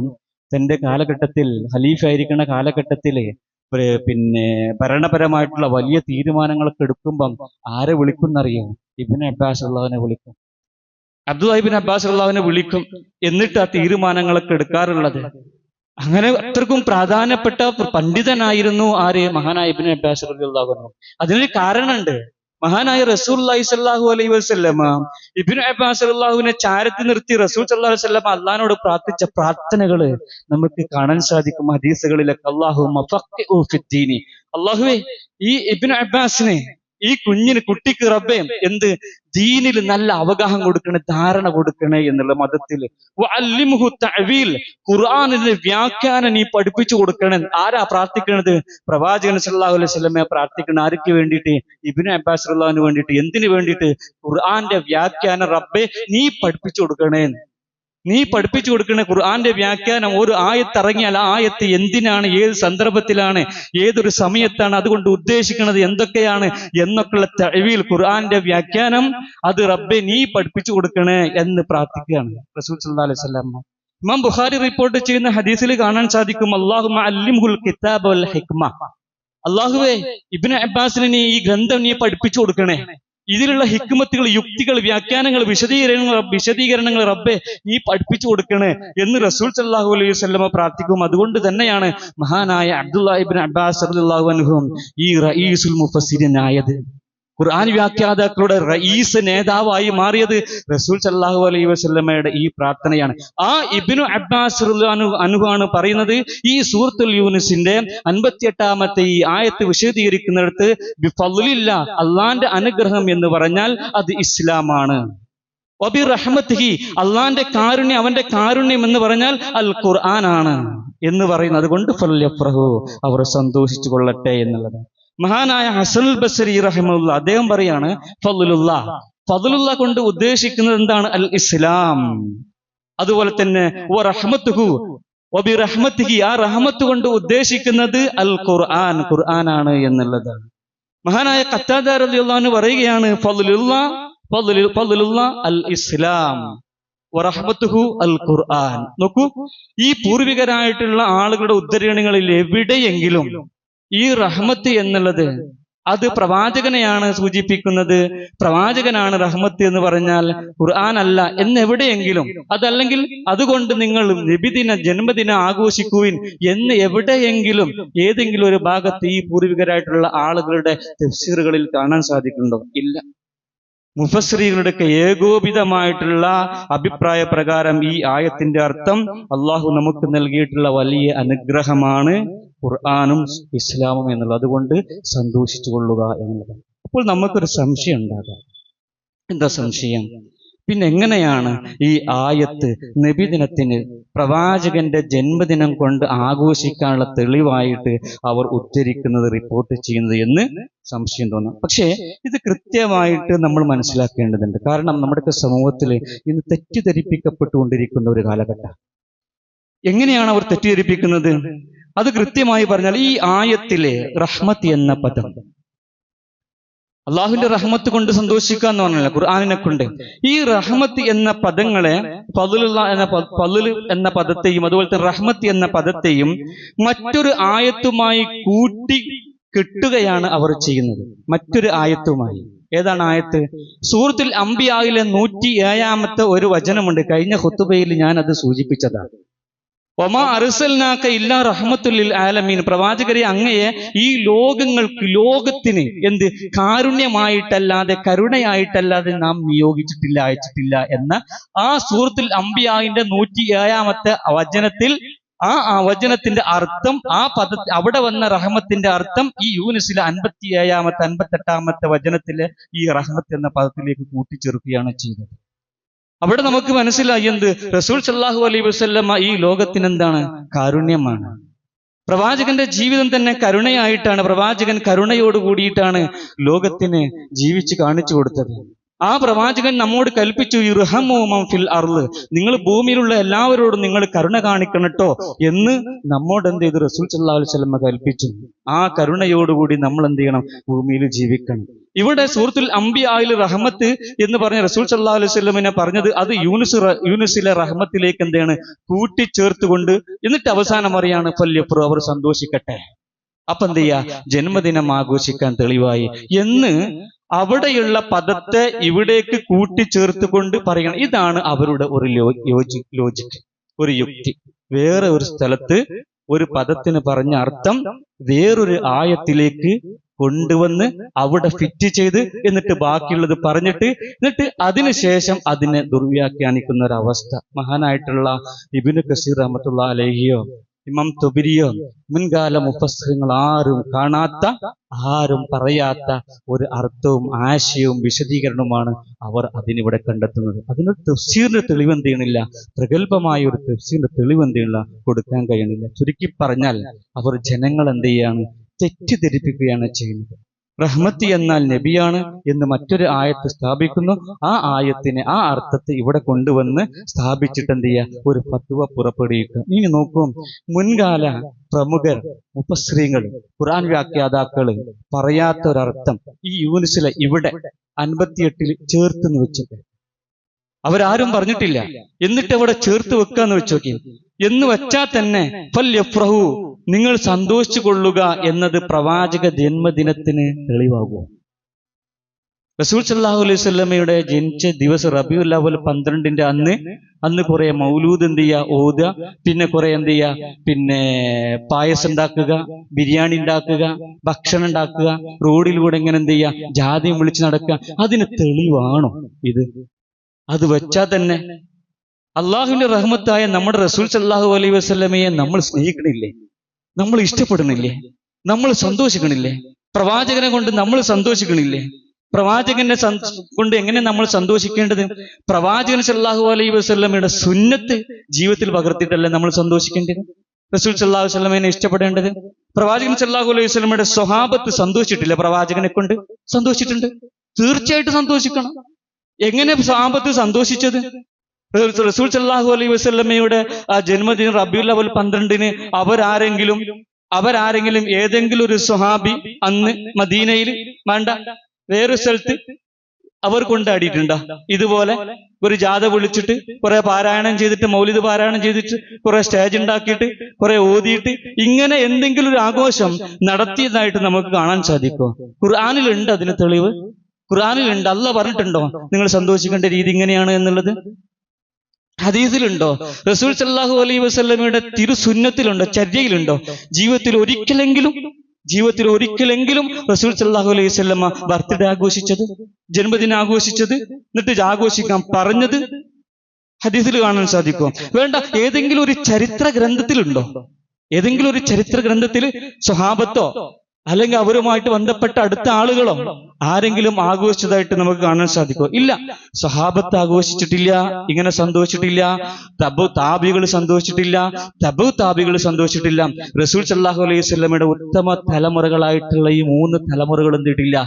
തന്റെ കാലഘട്ടത്തിൽ, ഖലീഫ ആയിരിക്കുന്ന കാലഘട്ടത്തില് ഭരണപരമായിട്ടുള്ള വലിയ തീരുമാനങ്ങളൊക്കെ എടുക്കുമ്പം ആരെ വിളിക്കുന്നറിയോ? ഇബ്നു അബ്ബാസ് റളിയല്ലാഹു അൻഹു വിളിക്കും, അബ്ദുല്ലാഹി ഇബ്നു അബ്ബാസ് റളിയല്ലാഹു അൻഹു വിളിക്കും. എന്നിട്ട് ആ തീരുമാനങ്ങളൊക്കെ എടുക്കാറുള്ളത്. അങ്ങനെ അത്രക്കും പ്രാധാന്യപ്പെട്ട പണ്ഡിതനായിരുന്നു ആര്? മഹാനായ ഇബ്നു അബ്ബാസ് റളിയല്ലാഹു അൻഹു. അതിനൊരു കാരണമുണ്ട്. മഹാനായ റസൂലുള്ളാഹി സ്വല്ലല്ലാഹു അലൈഹി വസല്ലമ ഇബ്നു അബ്ബാസ് റളിയല്ലാഹുവിനെ ചാരത്ത് നിർത്തി റസൂൽ സല്ലല്ലാഹു അലൈഹി വസല്ലമ അള്ളാഹിനോട് പ്രാർത്ഥിച്ച പ്രാർത്ഥനകള് നമുക്ക് കാണാൻ സാധിക്കും ഹദീസുകളിലൊക്കെ. അല്ലാഹുമ്മ ഫഖ്ഹിഹു ഫിദ്ദീനി, അല്ലാഹുവേ ഈ ഇബ്നു അബ്ബാസിനെ, ഈ കുട്ടിക്ക് റബ്ബേ എന്ത്, ദീനിൽ നല്ല അവഗാഹം കൊടുക്കണേ, ധാരണ കൊടുക്കണേ എന്നുള്ള മതത്തില്. വഅല്ലിംഹു തഅവീൽ, ഖുർആനിന്റെ വ്യാഖ്യാനം നീ പഠിപ്പിച്ചു കൊടുക്കണേ. ആരാ പ്രാർത്ഥിക്കണത്? പ്രവാചകൻ സല്ലല്ലാഹു അലൈഹി വസല്ലമയെ പ്രാർത്ഥിക്കണം. ആർക്ക് വേണ്ടിയിട്ട്? ഇബ്നു അബ്ബാസ് റളിയല്ലാഹു അൻഹു വേണ്ടിയിട്ട്. എന്തിനു വേണ്ടിയിട്ട്? ഖുർആന്റെ വ്യാഖ്യാനം റബ്ബേ നീ പഠിപ്പിച്ചു കൊടുക്കണേ. നീ പഠിപ്പിച്ചു കൊടുക്കുന്ന ഖുർആന്റെ വ്യാഖ്യാനം. ഒരു ആയത്ത് ഇറങ്ങിയാൽ ആ ആയത്ത് എന്തിനാണ്, ഏത് സന്ദർഭത്തിലാണ്, ഏതൊരു സമയത്താണ്, അതുകൊണ്ട് ഉദ്ദേശിക്കുന്നത് എന്തൊക്കെയാണ് എന്നൊക്കെയുള്ള തഅ്വീൽ, ഖുർആന്റെ വ്യാഖ്യാനം അത് റബ്ബെ നീ പഠിപ്പിച്ചു കൊടുക്കണേ എന്ന് പ്രാർത്ഥിക്കുകയാണ് റസൂൽ സല്ലല്ലാഹു അലൈഹി വസല്ലം. ഇമാം ബുഖാരി റിപ്പോർട്ട് ചെയ്യുന്ന ഹദീസിൽ കാണാൻ സാധിക്കും, അല്ലാഹുമ്മ അല്ലിംഹുൽ കിതാബ വൽ ഹിക്മ, അല്ലാഹുവേ ഇബ്നു അബ്ബാസിന് നീ ഈ ഗ്രന്ഥം നീ പഠിപ്പിച്ചു കൊടുക്കണേ, ഇതിലുള്ള ഹിക്മത്തുകൾ, യുക്തികൾ, വ്യാഖ്യാനങ്ങൾ, വിശദീകരണങ്ങൾ റബ്ബെ നീ പഠിപ്പിച്ചു കൊടുക്കണേ എന്ന് റസൂൽ സല്ലല്ലാഹു അലൈഹി വസല്ലം പ്രാർത്ഥിക്കും. അതുകൊണ്ട് തന്നെയാണ് മഹാനായ അബ്ദുല്ലാഹി ഇബ്നു അബ്ബാസ് റളിയല്ലാഹു അൻഹു ഈ റഈസുൽ മുഫസ്സിരിൻ ആയത്, ഖുർആൻ വ്യാഖ്യാതാക്കളുടെ റഈസ്, നേതാവായി മാറിയത് റസൂൽ സല്ലല്ലാഹു അലൈഹി വസല്ലമയുടെ ഈ പ്രാർത്ഥനയാണ്. ആ ഇബ്നു അബ്ബാസ് റളിയല്ലാഹു അൻഹു ആണ് പറയുന്നത്, ഈ സൂറത്തുൽ യൂനുസിന്റെ 58-ാമത്തെ ഈ ആയത്ത് വിശദീകരിക്കുന്നിടത്ത് ബിഫദ്ലില്ലാ, അള്ളാന്റെ അനുഗ്രഹം എന്ന് പറഞ്ഞാൽ അത് ഇസ്ലാമാണ്. വബി റഹ്മത്തിഹി, അള്ളാന്റെ കാരുണ്യം, അവന്റെ കാരുണ്യം എന്ന് പറഞ്ഞാൽ അൽ ഖുർആനാണ് എന്ന് പറയുന്നത്. അതുകൊണ്ട് ഫൽയഫ്റഹു, അവർ സന്തോഷിച്ചു കൊള്ളട്ടെ എന്നുള്ളത്. മഹാനായ ഹസനുൽ ബസ്രി റഹിമഹുല്ലാഹ് അദ്ദേഹം പറയാണ്, ഫദ്ലുല്ല കൊണ്ട് ഉദ്ദേശിക്കുന്നത് എന്താണ്? അൽ ഇസ്ലാം. അതുപോലെ തന്നെ വറഹ്മത്തുഹു വബി റഹ്മത്തിഹി, ആ റഹ്മത്ത് കൊണ്ട് ഉദ്ദേശിക്കുന്നത് അൽ ഖുർആൻ, ഖുർആനാണ് എന്നുള്ളതാണ്. മഹാനായ ഖത്താദ റളിയല്ലാഹു അൻഹു പറയുകയാണ്, ഫദ്ലുല്ല അൽ ഇസ്ലാം വറഹ്മത്തുഹു അൽ ഖുർആൻ. നോക്കൂ, ഈ പൂർവികരായിട്ടുള്ള ആളുകളുടെ ഉദ്ധരണികളിൽ എവിടെയെങ്കിലും ഈ റഹ്മത്ത് എന്നുള്ളത് അത് പ്രവാചകനെയാണ് സൂചിപ്പിക്കുന്നത്, പ്രവാചകനാണ് റഹ്മത്ത് എന്ന് പറഞ്ഞാൽ ഖുർആൻ അല്ല എന്നെവിടെയെങ്കിലും, അതല്ലെങ്കിൽ അതുകൊണ്ട് നിങ്ങൾ നബിദിന ജന്മദിനം ആഘോഷിക്കുവിൻ എന്ന് എവിടെയെങ്കിലും ഏതെങ്കിലും ഒരു ഭാഗത്ത് ഈ പൂർവികരായിട്ടുള്ള ആളുകളുടെ തഫ്സീറുകളിൽ കാണാൻ സാധിക്കുന്നുണ്ടോ? ഇല്ല. മുഫസ്സിറുകളുടെ ഏകോപിതമായിട്ടുള്ള അഭിപ്രായ പ്രകാരം ഈ ആയത്തിന്റെ അർത്ഥം അള്ളാഹു നമുക്ക് നൽകിയിട്ടുള്ള വലിയ അനുഗ്രഹമാണ് ഖുർആനും ഇസ്ലാമും എന്നുള്ളത്. അതുകൊണ്ട് സന്തോഷിച്ചു കൊള്ളുക എന്നുള്ളത്. അപ്പോൾ നമുക്കൊരു സംശയം ഉണ്ടാകാം. എന്താ സംശയം? പിന്നെ എങ്ങനെയാണ് ഈ ആയത്ത് നബിദിനത്തിന്, പ്രവാചകന്റെ ജന്മദിനം കൊണ്ട് ആഘോഷിക്കാനുള്ള തെളിവായിട്ട് അവർ ഉദ്ധരിക്കുന്നത്, റിപ്പോർട്ട് ചെയ്യുന്നത് എന്ന് സംശയം തോന്നാം. പക്ഷേ ഇത് കൃത്യമായിട്ട് നമ്മൾ മനസ്സിലാക്കേണ്ടതുണ്ട്. കാരണം നമ്മുടെ സമൂഹത്തിൽ ഇന്ന് തെറ്റിദ്ധരിപ്പിക്കപ്പെട്ടുകൊണ്ടിരിക്കുന്ന ഒരു കാലഘട്ടം. എങ്ങനെയാണ് അവർ തെറ്റിദ്ധരിപ്പിക്കുന്നത്? അത് കൃത്യമായി പറഞ്ഞാൽ, ഈ ആയത്തിലെ റഹ്മത്ത് എന്ന പദം, അള്ളാഹുവിന്റെ റഹ്മത്ത് കൊണ്ട് സന്തോഷിക്കുക എന്ന് പറഞ്ഞല്ല, ഖുർആനിനെ കൊണ്ട് ഈ റഹ്മത്ത് എന്ന പദങ്ങളെ, ഫദ്ൽ എന്ന പദത്തെയും അതുപോലെ തന്നെ റഹ്മത്ത് എന്ന പദത്തെയും മറ്റൊരു ആയത്തുമായി കൂട്ടി കെട്ടുകയാണ് അവർ ചെയ്യുന്നത്. മറ്റൊരു ആയത്തുമായി. ഏതാണ് ആയത്ത്? സൂറത്തുൽ അംബിയായിലെ 107-ാമത്തെ ഒരു വചനമുണ്ട്. കഴിഞ്ഞ ഖുതുബയിൽ ഞാൻ അത് സൂചിപ്പിച്ചതാണ്. ഒമാ അർസൽനാക ഇല്ലാ റഹ്മത്തുൽ ലിൽ ആലമീൻ, പ്രവാചകരെ അങ്ങയെ ഈ ലോകങ്ങൾക്ക്, ലോകത്തിന് എന്ത് കാരുണ്യമായിട്ടല്ലാതെ, കരുണയായിട്ടല്ലാതെ നാം നിയോഗിച്ചിട്ടില്ല, അയച്ചിട്ടില്ല എന്ന ആ സൂറത്തുൽ അംബിയായിന്റെ 107-ാമത്തെ വചനത്തിൽ, ആ വചനത്തിന്റെ അർത്ഥം, ആ അവിടെ വന്ന റഹ്മത്തിന്റെ അർത്ഥം ഈ യൂനുസിലെ 57-ാമത്തെ 58-ാമത്തെ വചനത്തിലെ ഈ റഹ്മത്ത് എന്ന പദത്തിലേക്ക് കൂട്ടിച്ചേർക്കുകയാണ് ചെയ്തത്. അവിടെ നമുക്ക് മനസ്സിലായി എന്ത്? റസൂൽ സല്ലല്ലാഹു അലൈഹി വസല്ലമ ഈ ലോകത്തിന് എന്താണ്? കാരുണ്യമാണ്. പ്രവാചകന്റെ ജീവിതം തന്നെ കരുണയായിട്ടാണ്. പ്രവാചകൻ കരുണയോട് കൂടിയിട്ടാണ് ലോകത്തിന് ജീവിച്ച് കാണിച്ചു കൊടുത്തത്. ആ പ്രവാചകൻ നമ്മോട് കൽപ്പിച്ചു, ഇർഹമു മൻ ഫിൽ അർള്, നിങ്ങൾ ഭൂമിയിലുള്ള എല്ലാവരോടും നിങ്ങൾ കരുണ കാണിക്കണട്ടോ എന്ന് നമ്മോട് എന്ത് ചെയ്തു? റസൂൽ സല്ലല്ലാഹു അലൈഹി വസല്ലമ കൽപ്പിച്ചു. ആ കരുണയോടുകൂടി നമ്മൾ എന്ത് ചെയ്യണം? ഭൂമിയിൽ ജീവിക്കണം. ഇവിടെ സൂറത്തുൽ അംബിയായിൽ റഹ്മത്ത് എന്ന് പറഞ്ഞ റസൂൽ സല്ലല്ലാഹു അലൈഹി വസല്ലമയെ പറഞ്ഞത് അത് യൂനുസിലെ റഹ്മത്തിലേക്ക് എന്താണ്? കൂട്ടിച്ചേർത്തുകൊണ്ട്, എന്നിട്ട് അവസാനം പറയാണ് ഫല്യഫ്റഹു, അവർ സന്തോഷിക്കട്ടെ. അപ്പൊ എന്ത് ചെയ്യാ? ജന്മദിനം ആഘോഷിക്കാൻ തെളിവായി എന്ന് അവിടെയുള്ള പദത്തെ ഇവിടേക്ക് കൂട്ടിച്ചേർത്തുകൊണ്ട് പറയണം. ഇതാണ് അവരുടെ ഒരു ലോജിക്, ഒരു യുക്തി. വേറെ ഒരു സ്ഥലത്ത് ഒരു പദത്തിന് പറഞ്ഞ അർത്ഥം വേറൊരു ആയത്തിലേക്ക് കൊണ്ടുവന്ന് അവിടെ ഫിറ്റ് ചെയ്ത് എന്നിട്ട് ബാക്കിയുള്ളത് പറഞ്ഞിട്ട് എന്നിട്ട് അതിനുശേഷം അതിനെ ദുർവ്യാഖ്യാനിക്കുന്ന ഒരു അവസ്ഥ. മഹാനായിട്ടുള്ള ഇബ്നു കസീർ റഹ്മത്തുള്ളാഹി അലൈഹിയോ ഇമാം തുബരിയോ മുൻകാല മുഫസ്സിറുകൾ ആരും കാണാത്ത, ആരും പറയാത്ത ഒരു അർത്ഥവും ആശയവും വിശദീകരണവുമാണ് അവർ അതിനിവിടെ കണ്ടെത്തുന്നത്. അതിനൊരു തഫ്സീറിന്റെ തെളിവ് എന്ത് ചെയ്യണില്ല? പ്രഗത്ഭമായ ഒരു തഫ്സീറിന്റെ തെളിവ് എന്ത് ചെയ്യണില്ല? കൊടുക്കാൻ കഴിയണില്ല. ചുരുക്കി പറഞ്ഞാൽ അവർ ജനങ്ങൾ എന്ത് ചെയ്യാണ്? തെറ്റിദ്ധരിപ്പിക്കുകയാണ് ചെയ്യുന്നത്. റഹ്മത്തി എന്നാൽ നബിയാണ് എന്ന് മറ്റൊരു ആയത്ത് സ്ഥാപിക്കുന്നു. ആ ആയത്തിനെ, ആ അർത്ഥത്തെ ഇവിടെ കൊണ്ടുവന്ന് സ്ഥാപിച്ചിട്ട് എന്ത് ചെയ്യുക, ഒരു ഫത്വ പുറപ്പെടുവിക്കുക. ഇനി നോക്കും, മുൻകാല പ്രമുഖർ, മുഫസ്സിറുകൾ, ഖുർആൻ വ്യാഖ്യാതാക്കള് പറയാത്ത ഒരർത്ഥം ഈ യൂനിസിലെ ഇവിടെ 58 ചേർത്തെന്ന് വെച്ചിട്ട് അവരാരും പറഞ്ഞിട്ടില്ല. എന്നിട്ട് അവിടെ ചേർത്ത് വെക്കാന്ന് വെച്ചോക്കി. എന്ന് വെച്ചാൽ തന്നെ ഫൽയഫ്റഹു, നിങ്ങൾ സന്തോഷിച്ചു കൊള്ളുക എന്നത് പ്രവാചക ജന്മദിനത്തിന് തെളിവാകും. റസൂൽ സല്ലല്ലാഹു അലൈഹി വസല്ലമയുടെ ജനിച്ച ദിവസം റബീഉൽ അവ്വൽ 12-ന്റെ അന്ന് കുറെ മൗലൂദ് എന്ത് ചെയ്യുക, ഓതുക. പിന്നെ കുറെ എന്ത് ചെയ്യുക, പിന്നെ പായസം ഉണ്ടാക്കുക, ബിരിയാണി ഉണ്ടാക്കുക, ഭക്ഷണം ഉണ്ടാക്കുക, റോഡിലൂടെ ഇങ്ങനെ എന്ത് ചെയ്യുക, ജാതിയും വിളിച്ച് നടക്കുക. അതിന് തെളിവാണോ ഇത്? അത് വെച്ചാൽ തന്നെ അള്ളാഹുവിന്റെ റഹ്മത്തായ നമ്മുടെ റസൂൽ സല്ലല്ലാഹു അലൈഹി വസല്ലമയെ നമ്മൾ സ്നേഹിക്കണില്ലേ? നമ്മൾ ഇഷ്ടപ്പെടുന്നില്ലേ? നമ്മൾ സന്തോഷിക്കണില്ലേ? പ്രവാചകനെ കൊണ്ട് നമ്മൾ സന്തോഷിക്കണില്ലേ? പ്രവാചകനെ കൊണ്ട് എങ്ങനെ നമ്മൾ സന്തോഷിക്കേണ്ടത്? പ്രവാചകൻ സല്ലല്ലാഹു അലൈഹി വസല്ലമയുടെ സുന്നത്ത് ജീവിതത്തിൽ പകർത്തിയിട്ടല്ലേ നമ്മൾ സന്തോഷിക്കേണ്ടത്? റസൂൽ സല്ലല്ലാഹു അലൈഹി വസല്ലമയെ ഇഷ്ടപ്പെടേണ്ടത്. പ്രവാചകൻ സല്ലല്ലാഹു അലൈഹി വസല്ലമയുടെ സ്വഹാബത്ത് സന്തോഷിച്ചിട്ടില്ല? പ്രവാചകനെ കൊണ്ട് സന്തോഷിച്ചിട്ടുണ്ട്. തീർച്ചയായിട്ടും സന്തോഷിക്കണം. എങ്ങനെ സ്വഹാബത്ത് സന്തോഷിച്ചത്? റസൂൽ സല്ലല്ലാഹു അലൈഹി വസല്ലമയുടെ ആ ജന്മദിനം റബീഉൽ അവ്വൽ 12-ന് അവരാരെങ്കിലും ഏതെങ്കിലും ഒരു സ്വഹാബി അന്ന് മദീനയിൽ വേണ്ട വേറൊരു സ്ഥലത്ത് അവർ കൊണ്ടാടിയിട്ടുണ്ടോ? ഇതുപോലെ ഒരു ജാഥ വിളിച്ചിട്ട് കുറെ പാരായണം ചെയ്തിട്ട്, മൗലിദ് പാരായണം ചെയ്തിട്ട്, കുറെ സ്റ്റേജ് ഉണ്ടാക്കിയിട്ട്, കുറെ ഓതിയിട്ട്, ഇങ്ങനെ എന്തെങ്കിലും ഒരു ആഘോഷം നടത്തിയതായിട്ട് നമുക്ക് കാണാൻ സാധിക്കുമോ? ഖുർആനിലുണ്ട് അതിന് തെളിവ്. ഖുർആനിലുണ്ട്. അല്ലാഹ് പറഞ്ഞിട്ടുണ്ടോ നിങ്ങൾ സന്തോഷിക്കേണ്ട രീതി ഇങ്ങനെയാണ് എന്നുള്ളത്? ഹദീസിലുണ്ടോ? റസൂൽ സല്ലല്ലാഹു അലൈഹി വസല്ലമയുടെ തിരുസുന്നത്തിലുണ്ടോ? ചര്യയിലുണ്ടോ? ജീവിതത്തിൽ ഒരിക്കലെങ്കിലും റസൂൽ സല്ലല്ലാഹു അലൈഹി വസല്ലമ ബർത്ത്ഡേ ആഘോഷിച്ചത്, ജന്മദിനം ആഘോഷിച്ചത്, എന്നിട്ട് ആഘോഷിക്കാൻ പറഞ്ഞത് ഹദീസിൽ കാണാൻ സാധിക്കും. വേണ്ട, ഏതെങ്കിലും ഒരു ചരിത്ര ഗ്രന്ഥത്തിലുണ്ടോ? ഏതെങ്കിലും ഒരു ചരിത്ര ഗ്രന്ഥത്തിൽ സ്വഹാബത്തോ അല്ലെങ്കിൽ അവരുമായിട്ട് ബന്ധപ്പെട്ട അടുത്ത ആളുകളോ ആരെങ്കിലും ആഘോഷിച്ചതായിട്ട് നമുക്ക് കാണാൻ സാധിക്കുമോ? ഇല്ല. സ്വഹാബത്ത് ആഘോഷിച്ചിട്ടില്ല, ഇങ്ങനെ സന്തോഷിച്ചിട്ടില്ല. താബികൾ സന്തോഷിച്ചിട്ടില്ല. റസൂൽ സല്ലല്ലാഹു അലൈഹി വസല്ലമയുടെ ഉത്തമ തലമുറകളായിട്ടുള്ള ഈ 3 തലമുറകൾ എന്തിട്ടില്ല,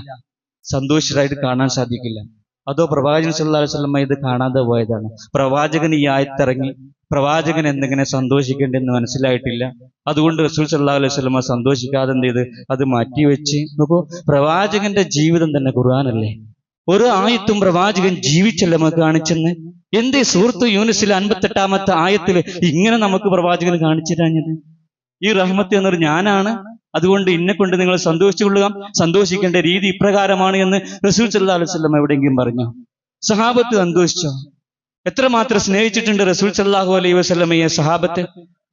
സന്തോഷിച്ചതായിട്ട് കാണാൻ സാധിക്കില്ല. അതോ പ്രവാചകൻ സല്ലല്ലാഹു അലൈഹി വസല്ലമ ഇത് കാണാതെ പോയതാണ്? പ്രവാചകൻ ഈ ആയത്തിറങ്ങി, പ്രവാചകൻ എന്തെങ്ങനെ സന്തോഷിക്കേണ്ടെന്ന് മനസ്സിലായിട്ടില്ല. അതുകൊണ്ട് റസൂൽ സല്ലല്ലാഹു അലൈഹി വസല്ലമ സന്തോഷിക്കാതെ എന്ത് ചെയ്ത് അത് മാറ്റിവെച്ച്. നോക്കൂ, പ്രവാചകന്റെ ജീവിതം തന്നെ ഖുർആനല്ലേ? ഒരു ആയത്തും പ്രവാചകൻ ജീവിച്ചല്ലേ നമുക്ക് കാണിച്ചെന്ന്? എന്തേ സൂറത്ത് യൂനിസിലെ 58-ാമത്തെ ആയത്തിൽ ഇങ്ങനെ നമുക്ക് പ്രവാചകൻ കാണിച്ചിരാഞ്ഞത്? ഈ റഹ്മത്ത് എന്നൊരു ഞാനാണ്, അതുകൊണ്ട് ഇന്നെ കൊണ്ട് നിങ്ങൾ സന്തോഷിച്ചുകൊള്ളുക, സന്തോഷിക്കേണ്ട രീതി ഇപ്രകാരമാണ് എന്ന് റസൂൽ സല്ലല്ലാഹു അലൈഹി വസല്ലം എവിടെയെങ്കിലും പറഞ്ഞു? സഹാബത്ത് സന്തോഷിച്ചോ? എത്രമാത്രം സ്നേഹിച്ചിട്ടുണ്ട് റസൂൽ സല്ലല്ലാഹു അലൈഹി വസല്ലമയെ സഹാബത്ത്?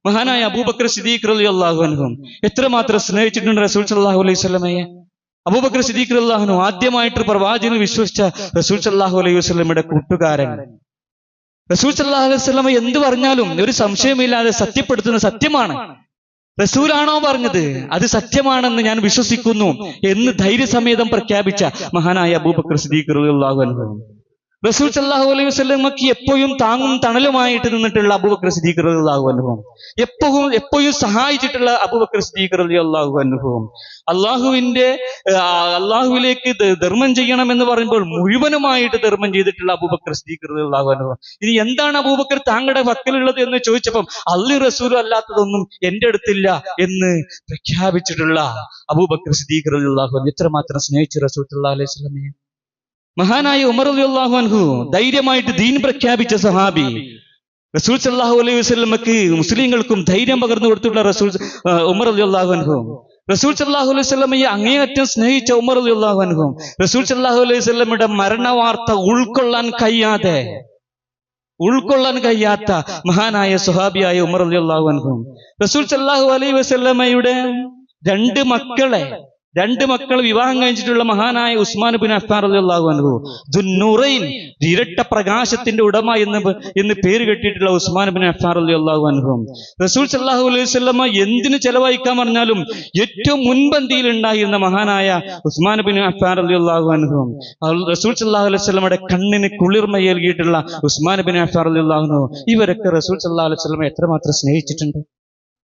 മഹാനായ അബൂബക്കർ സിദ്ദീഖ് റളിയല്ലാഹു അൻഹു എത്രമാത്രം സ്നേഹിച്ചിട്ടുണ്ട് റസൂൽ സല്ലല്ലാഹു അലൈഹി വസല്ലമയെ? അബൂബക്കർ സിദ്ദീഖ് റളിയല്ലാഹു അൻഹു ആദ്യമായിട്ട് പ്രവാചകനെ വിശ്വസിച്ച റസൂൽ സല്ലല്ലാഹു അലൈഹി വസല്ലമയുടെ കൂട്ടുകാരൻ. റസൂൽ സല്ലല്ലാഹു അലൈഹി വസല്ലമ എന്ത് പറഞ്ഞാലും ഒരു സംശയമില്ലാതെ സത്യപ്പെടുത്തുന്ന സത്യമാണ്. റസൂലാണോ പറഞ്ഞത് അത് സത്യമാണെന്ന് ഞാൻ വിശ്വസിക്കുന്നു എന്ന് ധൈര്യസമേതം പ്രഖ്യാപിച്ച മഹാനായ അബൂബക്കർ സിദ്ദീഖ് റളിയല്ലാഹു അൻഹു. റസൂൽ സല്ലല്ലാഹു അലൈഹി വസല്ലമക്ക് എപ്പോഴും താങ്ങും തണലുമായിട്ട് നിന്നിട്ടുള്ള അബൂബക്കർ സിദ്ദീഖ് റളിയല്ലാഹു അൻഹു, എപ്പോഴും സഹായിച്ചിട്ടുള്ള അബൂബക്കർ സിദ്ദീഖ് റളിയല്ലാഹു അൻഹു. അള്ളാഹുവിലേക്ക് ധർമ്മം ചെയ്യണം എന്ന് പറയുമ്പോൾ മുഴുവനുമായിട്ട് ധർമ്മം ചെയ്തിട്ടുള്ള അബൂബക്കർ സിദ്ദീഖ് റളിയല്ലാഹു അൻഹു. ഇനി എന്താണ് അബൂബക്കർ താങ്കളുടെ പക്കലുള്ളത് എന്ന് ചോദിച്ചപ്പം അല്ലാഹും റസൂലും അല്ലാത്തതൊന്നും എന്റെ അടുത്തില്ല എന്ന് പ്രഖ്യാപിച്ചിട്ടുള്ള അബൂബക്കർ സിദ്ദീഖ് റളിയല്ലാഹു അൻഹു എത്രമാത്രം സ്നേഹിച്ചു റസൂൽ സല്ലല്ലാഹു അലൈഹി വസല്ലമയെ. മഹാനായ ഉമർ റളിയല്ലാഹു അൻഹു ധൈര്യമായിട്ട് ദീൻ പ്രഖ്യാപിച്ച സഹാബി. റസൂൽ സല്ലല്ലാഹു അലൈഹി വസല്ലമക്ക് മുസ്ലിങ്ങൾക്കും ധൈര്യം പകർന്നു കൊടുത്തിട്ടുള്ള ഉമർ റളിയല്ലാഹു അൻഹു. റസൂൽ സല്ലല്ലാഹു അലൈഹി വസല്ലമയെ അങ്ങേയറ്റം സ്നേഹിച്ച ഉമർ റളിയല്ലാഹു അൻഹു റസൂൽ സല്ലല്ലാഹു അലൈഹി വസല്ലമയുടെ മരണവാർത്ത ഉൾക്കൊള്ളാൻ കഴിയാത്ത മഹാനായ സ്വഹാബിയായ ഉമർ റളിയല്ലാഹു അൻഹു റസൂൽ സല്ലല്ലാഹു അലൈഹി വസല്ലമയുടെ രണ്ട് മക്കൾ വിവാഹം കഴിച്ചിട്ടുള്ള മഹാനായ ഉസ്മാൻ ബിൻ അഫ്ഫാൻ റളിയല്ലാഹു അൻഹു, ദുന്നൂറൈൻ, ഇരട്ട പ്രകാശത്തിന്റെ ഉടമ എന്ന് പേര് കെട്ടിയിട്ടുള്ള ഉസ്മാൻ ബിൻ അഫ്ഫാൻ റളിയല്ലാഹു അൻഹു റസൂൽ സല്ലല്ലാഹു അലൈഹി വസല്ലമ എന്തിനു ചെലവഴിക്കാൻ പറഞ്ഞാലും ഏറ്റവും മുൻപന്തിയിൽ ഉണ്ടായിരുന്ന മഹാനായ ഉസ്മാൻ ബിൻ അഫ്ഫാൻ റളിയല്ലാഹു അൻഹു. റസൂൽ സല്ലല്ലാഹു അലൈഹി വസല്ലമയുടെ കണ്ണിന് കുളിർമയേൽകിയിട്ടുള്ള ഉസ്മാൻ ബിൻ അഫ്ഫാൻ റളിയല്ലാഹു അൻഹു. ഇവരൊക്കെ റസൂൽ സല്ലല്ലാഹു അലൈഹി വസല്ലമയെ എത്രമാത്രം സ്നേഹിച്ചിട്ടുണ്ട്.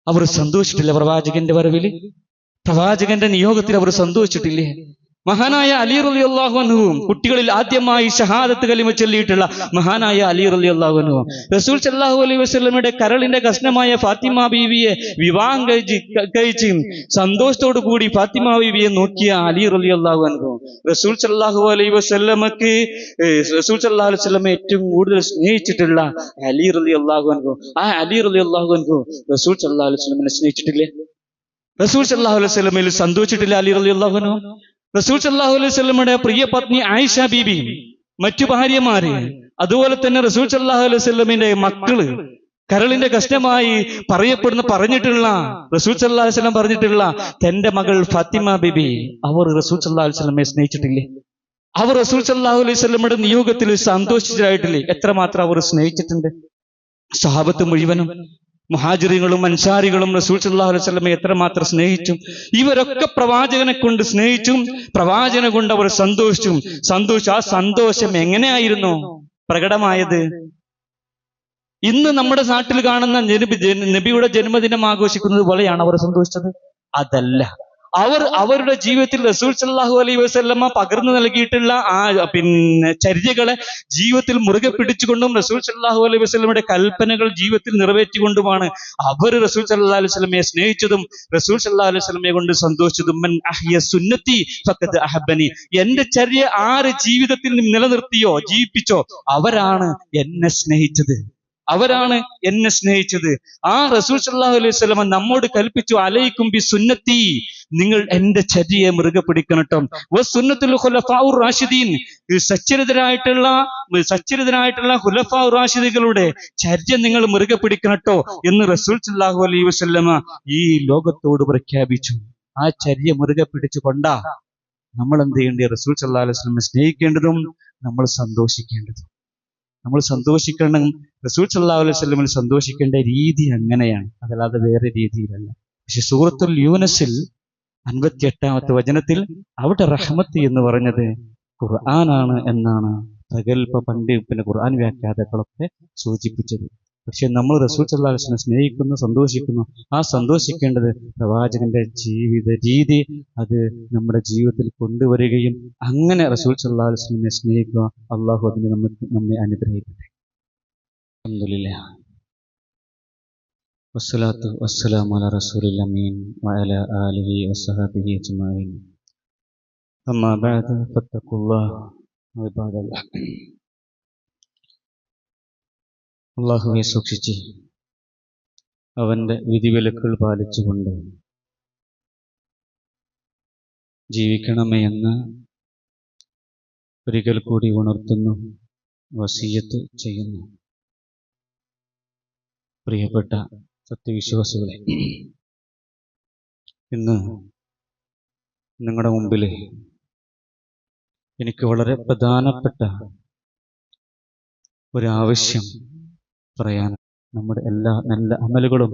അവർ സന്തോഷിച്ചിട്ടില്ല പ്രവാചകന്റെ വരവിൽ? പ്രവാചകന്റെ നിയോഗത്തിൽ അവർ സന്തോഷിച്ചിട്ടില്ലേ? മഹാനായ അലി റളിയല്ലാഹു അൻഹുവും കുട്ടികളിൽ ആദ്യമായി ഷഹാദത്ത് കലിമ ചൊല്ലിയിട്ടുള്ള മഹാനായ അലി റളിയല്ലാഹു അൻഹു റസൂൽ സല്ലല്ലാഹു അലൈഹി വസല്ലമയുടെ കരളിന്റെ കഷ്ണമായ ഫാത്തിമ ബീവിയെ വിവാഹം കഴിച്ച് സന്തോഷത്തോടു കൂടി ഫാത്തിമ ബീവിയെ നോക്കിയ അലി റളിയല്ലാഹു അൻഹു റസൂൽ സല്ലല്ലാഹു അലൈഹി വസല്ലമക്ക് റസൂൽ സല്ലല്ലാഹു അലൈഹി വസല്ലമയെ ഏറ്റവും കൂടുതൽ സ്നേഹിച്ചിട്ടുള്ള അലി റളിയല്ലാഹു അൻഹു, ആ അലി റളിയല്ലാഹു അൻഹു റസൂൽ സല്ലല്ലാഹു അലൈഹി വസല്ലമയെ സ്നേഹിച്ചിട്ടില്ലേ? റസൂൽ സല്ലല്ലാഹു അലൈഹി വസല്ലമയിൽ സന്തോഷിച്ചിട്ടില്ല അലി റളിയല്ലാഹു അൻഹു? റസൂൽ സല്ലല്ലാഹു അലൈഹി വസല്ലമയുടെ പ്രിയ പത്നി ആയിഷ ബീബി, മറ്റു ഭാര്യമാര്, അതുപോലെ തന്നെ റസൂൽ സല്ലല്ലാഹു അലൈഹി വസല്ലമയുടെ മക്കള്, കരളിന്റെ കഷ്ണമായി പറഞ്ഞിട്ടുള്ള റസൂൽ സല്ലല്ലാഹു അലൈഹി വസല്ലം പറഞ്ഞിട്ടുള്ള തന്റെ മകൾ ഫാത്തിമ ബീബി, അവർ റസൂൽ സല്ലല്ലാഹു അലൈഹി വസല്ലമയെ സ്നേഹിച്ചിട്ടില്ലേ? അവർ റസൂൽ സല്ലല്ലാഹു അലൈഹി വസല്ലമയുടെ നിയോഗത്തിൽ സന്തോഷിച്ചതായിട്ടില്ലേ? എത്രമാത്രം അവർ സ്നേഹിച്ചിട്ടുണ്ട്. സഹാബത്ത് മുഴുവനും മുഹാജിറുകളും അൻസാരികളും റസൂൽ സല്ലല്ലാഹു അലൈഹി വസല്ലമയെ എത്രമാത്രം സ്നേഹിച്ചു. ഇവരൊക്കെ പ്രവാചകനെ കൊണ്ട് സ്നേഹിച്ചും പ്രവാചകനെ കൊണ്ട് അവർ സന്തോഷിച്ചും. ആ സന്തോഷം എങ്ങനെയായിരുന്നു പ്രകടമായത്? ഇന്ന് നമ്മുടെ നാട്ടിൽ കാണുന്ന നബിയുടെ ജന്മദിനം ആഘോഷിക്കുന്നത് പോലെയാണ് അവർ സന്തോഷിച്ചത്? അതല്ല. അവരുടെ ജീവിതത്തിൽ റസൂൽ സല്ലല്ലാഹു അലൈഹി വസല്ലമ പകർന്നു നൽകിയിട്ടുള്ള ആ ചര്യകളെ ജീവിതത്തിൽ മുറുകെ പിടിച്ചുകൊണ്ടും റസൂൽ സല്ലല്ലാഹു അലൈഹി വസല്ലമയുടെ കൽപ്പനകൾ ജീവിതത്തിൽ നിറവേറ്റിക്കൊണ്ടുമാണ് അവർ റസൂൽ സല്ലല്ലാഹു അലൈഹി വസല്ലമയെ സ്നേഹിച്ചതും റസൂൽ സല്ലല്ലാഹു അലൈഹി വസല്ലമയെ കൊണ്ട് സന്തോഷിച്ചതും. മൻ അഹ്യ സുന്നത്തി ഫഖദ് അഹബ്ബനി, എന്റെ ചര്യ ആര് ജീവിതത്തിൽ നിലനിർത്തിയോ ജീവിപ്പിച്ചോ അവരാണ് എന്നെ സ്നേഹിച്ചത്. ആ റസൂൽ സല്ലല്ലാഹു അലൈഹി വസല്ലമ നമ്മോട് കൽപ്പിച്ചു, അലൈക്കും ബി സുന്നത്തി, നിങ്ങൾ എന്റെ ചര്യയെ മുറുകെ പിടിക്കണട്ടോ. വസുന്നത്തുൽ ഖുലഫാഉർ റാഷിദീൻ, സച്ചരിതരായിട്ടുള്ള ഖുലഫാഉർ റാഷിദുകളുടെ ചര്യ നിങ്ങൾ മുറുകെ പിടിക്കണട്ടോ എന്ന് റസൂൽ സല്ലല്ലാഹു അലൈഹി വസല്ലമ ഈ ലോകത്തോട് പ്രഖ്യാപിച്ചു. ആ ചര്യ മുറുകെ പിടിച്ചുകൊണ്ടാ നമ്മൾ എന്ത് ചെയ്യേണ്ടത്? റസൂൽ സല്ലല്ലാഹു അലൈഹി വസല്ലമയെ സ്നേഹിക്കേണ്ടതും നമ്മൾ സന്തോഷിക്കേണ്ടതും. നമ്മൾ സന്തോഷിക്കണം. റസൂൽ സല്ലല്ലാഹു അലൈഹി വസല്ലമയിൽ സന്തോഷിക്കേണ്ട രീതി അങ്ങനെയാണ്, അതല്ലാതെ വേറെ രീതിയിലല്ല. പക്ഷെ സൂറത്തുൽ യൂനസിൽ 58-ാമത്തെ വചനത്തിൽ അവിടെ റഹ്മത്ത് എന്ന് പറഞ്ഞത് ഖുർആനാണ് എന്നാണ് പ്രഗൽഭ ഖുർആൻ വ്യാഖ്യാതാക്കളൊക്കെ സൂചിപ്പിച്ചത്. പക്ഷെ നമ്മൾ റസൂൽ സല്ലല്ലാഹു അലൈഹി വസല്ലം സ്നേഹിക്കുന്നു, സന്തോഷിക്കുന്നു. ആ സന്തോഷിക്കേണ്ടത് പ്രവാചകന്റെ ജീവിത രീതി അത് നമ്മുടെ ജീവിതത്തിൽ കൊണ്ടുവരികയും അങ്ങനെ റസൂൽ സല്ലല്ലാഹു അലൈഹി വസല്ലമയെ സ്നേഹിക്കുക. അള്ളാഹു അതിന് നമ്മെ അനുഗ്രഹിക്കട്ടെ. അൽഹംദുലില്ലാഹ് വസ്സലാത്തു വസ്സലാമു അലാ റസൂലിൽ അമീൻ വഅലാ ആലിഹി വസ്സഹബിഹി അജ്മഈൻ. അമ്മാ ബഅദ് ഫത്തഖുല്ലാഹ ഇബാദല്ലാഹ്. അള്ളാഹുവെ സൂക്ഷിച്ച് അവന്റെ വിധിവിലക്കുകൾ പാലിച്ചുകൊണ്ട് ജീവിക്കണമേ എന്ന് ഒരിക്കൽ കൂടി ഉണർത്തുന്നു, വസിയ്യത്ത് ചെയ്യുന്നു. പ്രിയപ്പെട്ട സത്യവിശ്വാസികളെ, ഇന്ന് നിങ്ങളുടെ മുമ്പിൽ എനിക്ക് വളരെ പ്രധാനപ്പെട്ട ഒരാവശ്യം പറയാൻ. നമ്മുടെ എല്ലാ നല്ല അമലുകളും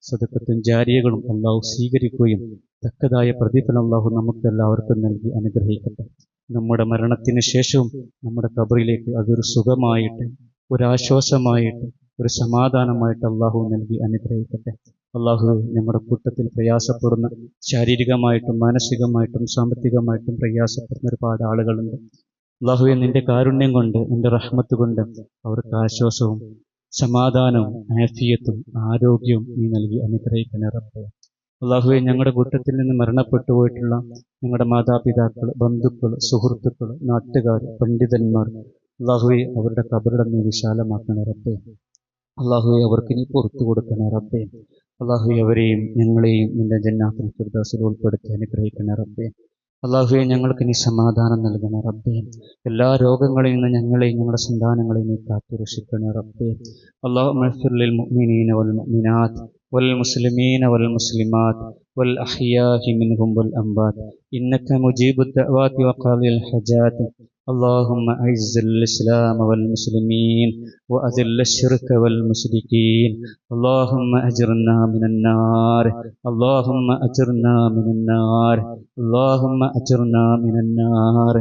സദഖത്തും ജാരിയകളും അള്ളാഹു സ്വീകരിക്കുകയും തക്കതായ പ്രതിഫലം അള്ളാഹു നമുക്ക് എല്ലാവർക്കും നൽകി അനുഗ്രഹിക്കട്ടെ. നമ്മുടെ മരണത്തിന് ശേഷവും നമ്മുടെ ഖബറിലേക്ക് അതൊരു സുഖമായിട്ട്, ഒരാശ്വാസമായിട്ട്, ഒരു സമാധാനമായിട്ട് അള്ളാഹു നൽകി അനുഗ്രഹിക്കട്ടെ. അള്ളാഹു ഞങ്ങളുടെ കൂട്ടത്തിൽ പ്രയാസപ്പെടുന്ന, ശാരീരികമായിട്ടും മാനസികമായിട്ടും സാമ്പത്തികമായിട്ടും പ്രയാസപ്പെടുന്ന ഒരുപാട് ആളുകളുണ്ട്. അള്ളാഹുവെ, നിന്റെ കാരുണ്യം കൊണ്ട്, നിന്റെ റഹ്മത്ത് കൊണ്ട് അവർക്ക് ആശ്വാസവും സമാധാനവും ആഫിയത്തും ആരോഗ്യവും നീ നൽകി അനുഗ്രഹിക്കണേ റബ്ബേ. അള്ളാഹുവെ, ഞങ്ങളുടെ കൂട്ടത്തിൽ നിന്ന് മരണപ്പെട്ടു പോയിട്ടുള്ള ഞങ്ങളുടെ മാതാപിതാക്കൾ, ബന്ധുക്കൾ, സുഹൃത്തുക്കൾ, നാട്ടുകാർ, പണ്ഡിതന്മാർ, അള്ളാഹുവെ അവരുടെ ഖബറിടം നീ വിശാലമാക്കണേ റബ്ബേ. അള്ളാഹുവെ അവർക്ക് നീ പുറത്തു കൊടുക്കണേ റബ്ബേ. അള്ളാഹുവെ അവരെയും ഞങ്ങളെയും നിന്റെ ജന്നാത്തുൽ ഫിർദൗസിൽ ഉൾപ്പെടുത്തി അനുഗ്രഹിക്കണേ റബ്ബേ. അള്ളാഹുവെ ഞങ്ങൾക്ക് നീ സമാധാനം നൽകണേ റബ്ബേ. എല്ലാ രോഗങ്ങളിൽ നിന്ന് ഞങ്ങളെയും ഞങ്ങളുടെ സന്താനങ്ങളെയും നീ കാത്തുരക്ഷിക്കണേ റബ്ബേ. അല്ലാഹുമ്മ ഇഗ്ഫിർ ലിൽ മുഅ്മിനീന വൽ മുഅ്മിനാത്ത് വൽ മുസ്ലിമീന വൽ മുസ്ലിമാത്ത് വൽ അഹ്യാഇ മിൻഹും വൽ അംവാത്ത് ഇന്നക മുജീബുദ് ദഅവാതി വഖാദിൽ ഹജാത്ത്. اللهم أعز الإسلام والمسلمين وأذل الشرك والمشركين. اللهم أجرنا من النار. اللهم أجرنا من النار. اللهم أجرنا من النار.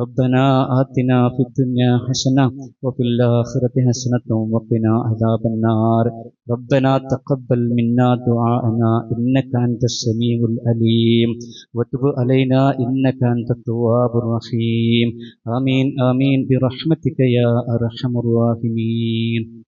ربنا آتنا في الدنيا حسنة وفي الآخرة حسنة وقنا عذاب النار ربنا تقبل منا دعاءنا إنك أنت السميع العليم وتب علينا إنك أنت التواب الرحيم آمين آمين برحمتك يا أرحم الراحمين.